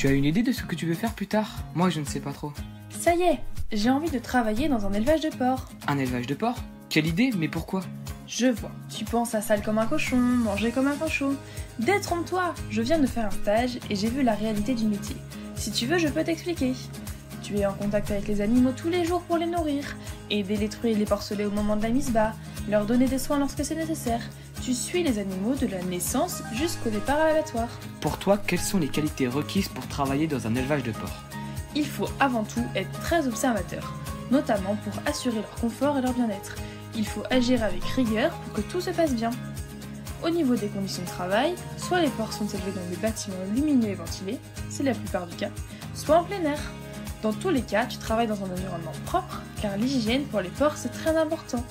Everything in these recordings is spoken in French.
Tu as une idée de ce que tu veux faire plus tard? Moi, je ne sais pas trop. Ça y est, j'ai envie de travailler dans un élevage de porcs. Un élevage de porc? Quelle idée, mais pourquoi? Je vois, tu penses à sale comme un cochon, manger comme un cochon. Détrompe-toi, je viens de faire un stage et j'ai vu la réalité du métier. Si tu veux, je peux t'expliquer. Tu es en contact avec les animaux tous les jours pour les nourrir, aider les truies et les porcelets au moment de la mise-bas, leur donner des soins lorsque c'est nécessaire. Tu suis les animaux de la naissance jusqu'au départ à l'abattoir. Pour toi, quelles sont les qualités requises pour travailler dans un élevage de porc? Il faut avant tout être très observateur, notamment pour assurer leur confort et leur bien-être. Il faut agir avec rigueur pour que tout se passe bien. Au niveau des conditions de travail, soit les porcs sont élevés dans des bâtiments lumineux et ventilés, c'est la plupart du cas, soit en plein air. Dans tous les cas, tu travailles dans un environnement propre, car l'hygiène pour les porcs c'est très important.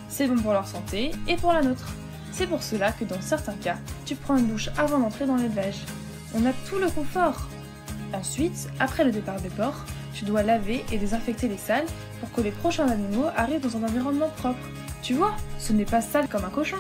C'est bon pour leur santé et pour la nôtre. C'est pour cela que dans certains cas, tu prends une douche avant d'entrer dans l'élevage. On a tout le confort. Ensuite, après le départ des porcs, tu dois laver et désinfecter les salles pour que les prochains animaux arrivent dans un environnement propre. Tu vois, ce n'est pas sale comme un cochon.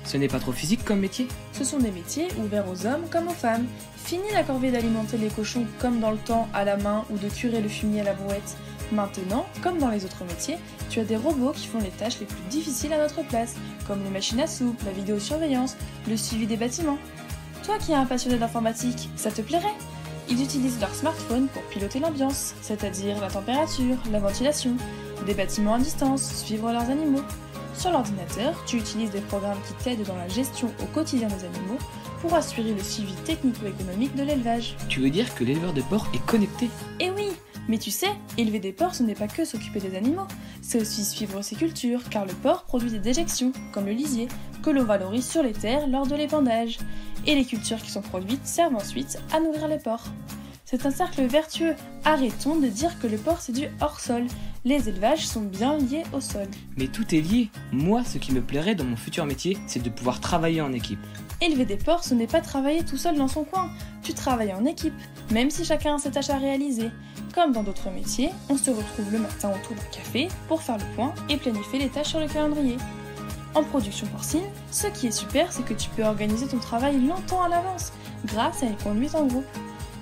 Ce n'est pas trop physique comme métier? Ce sont des métiers ouverts aux hommes comme aux femmes. Fini la corvée d'alimenter les cochons comme dans le temps à la main ou de curer le fumier à la brouette. Maintenant, comme dans les autres métiers, tu as des robots qui font les tâches les plus difficiles à notre place, comme les machines à soupe, la vidéosurveillance, le suivi des bâtiments. Toi qui es un passionné d'informatique, ça te plairait? Ils utilisent leur smartphone pour piloter l'ambiance, c'est-à-dire la température, la ventilation, des bâtiments à distance, suivre leurs animaux. Sur l'ordinateur, tu utilises des programmes qui t'aident dans la gestion au quotidien des animaux pour assurer le suivi technico-économique de l'élevage. Tu veux dire que l'éleveur de porc est connecté? Eh oui, mais tu sais, élever des porcs ce n'est pas que s'occuper des animaux, c'est aussi suivre ses cultures, car le porc produit des déjections, comme le lisier, que l'on valorise sur les terres lors de l'épandage. Et les cultures qui sont produites servent ensuite à nourrir les porcs. C'est un cercle vertueux. Arrêtons de dire que le porc c'est du hors-sol. Les élevages sont bien liés au sol. Mais tout est lié. Moi, ce qui me plairait dans mon futur métier, c'est de pouvoir travailler en équipe. Élever des porcs, ce n'est pas travailler tout seul dans son coin. Tu travailles en équipe, même si chacun a ses tâches à réaliser. Comme dans d'autres métiers, on se retrouve le matin autour d'un café pour faire le point et planifier les tâches sur le calendrier. En production porcine, ce qui est super, c'est que tu peux organiser ton travail longtemps à l'avance, grâce à une conduite en groupe.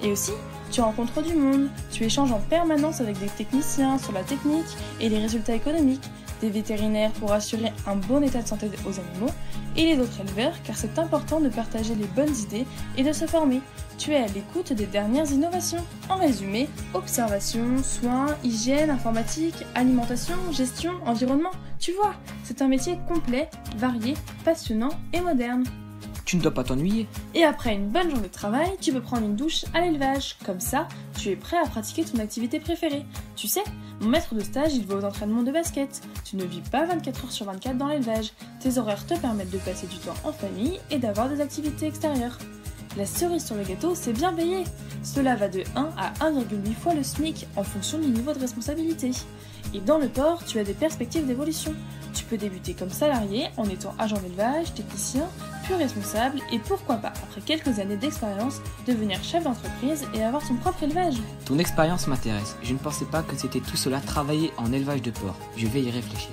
Et aussi, tu rencontres du monde, tu échanges en permanence avec des techniciens sur la technique et les résultats économiques, des vétérinaires pour assurer un bon état de santé aux animaux, et les autres éleveurs car c'est important de partager les bonnes idées et de se former. Tu es à l'écoute des dernières innovations. En résumé, observation, soins, hygiène, informatique, alimentation, gestion, environnement. Tu vois, c'est un métier complet, varié, passionnant et moderne. Tu ne dois pas t'ennuyer. Et après une bonne journée de travail, tu peux prendre une douche à l'élevage. Comme ça, tu es prêt à pratiquer ton activité préférée. Tu sais, mon maître de stage, il va aux entraînements de basket. Tu ne vis pas 24 heures sur 24 dans l'élevage. Tes horaires te permettent de passer du temps en famille et d'avoir des activités extérieures. La cerise sur le gâteau, c'est bien payé. Cela va de 1 à 1,8 fois le SMIC en fonction du niveau de responsabilité. Et dans le porc, tu as des perspectives d'évolution. Tu peux débuter comme salarié en étant agent d'élevage, technicien, puis responsable et pourquoi pas, après quelques années d'expérience, devenir chef d'entreprise et avoir son propre élevage. Ton expérience m'intéresse. Je ne pensais pas que c'était tout cela travailler en élevage de porc. Je vais y réfléchir.